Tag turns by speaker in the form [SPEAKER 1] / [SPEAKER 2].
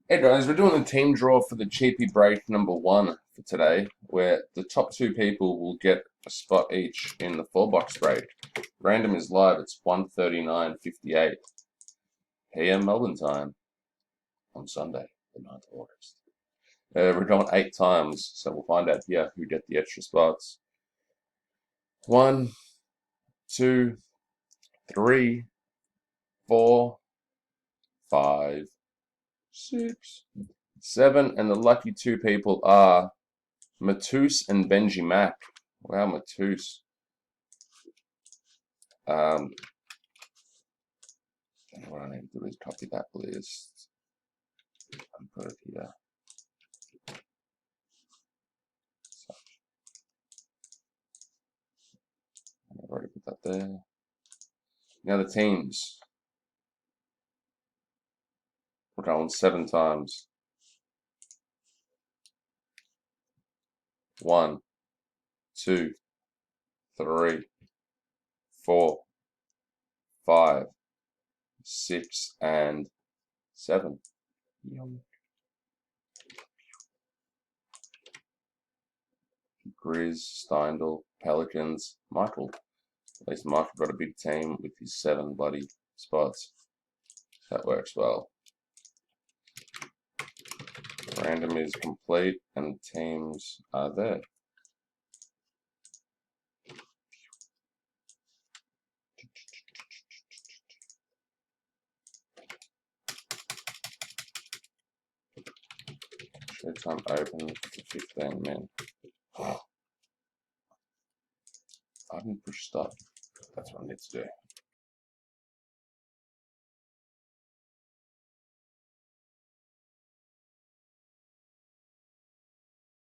[SPEAKER 1] Hey guys, we're doing the team draw for the cheapie break number 1 for today, where the top 2 people will get a spot each in the 4-box break. Random is live. It's 1:39:58 p.m. Melbourne time on Sunday, the 9th of August. We're going 8 times, so we'll find out here who get the extra spots. 1, 2, 3, 4, 5, 6, 7, and the lucky 2 people are Matus and Benji Mac. Wow, Matus. What I need to do is copy that list and put it here. So I've already put that there. Now the teams. We're going 7 times. 1, 2, 3, 4, 5, 6, and 7. Grizz, Steindl, Pelicans, Michael. At least Michael got a big team with his 7 bloody spots. That works well. Random is complete and teams are there. Showtime open for 15 men. I didn't push stop. That's what I need to do.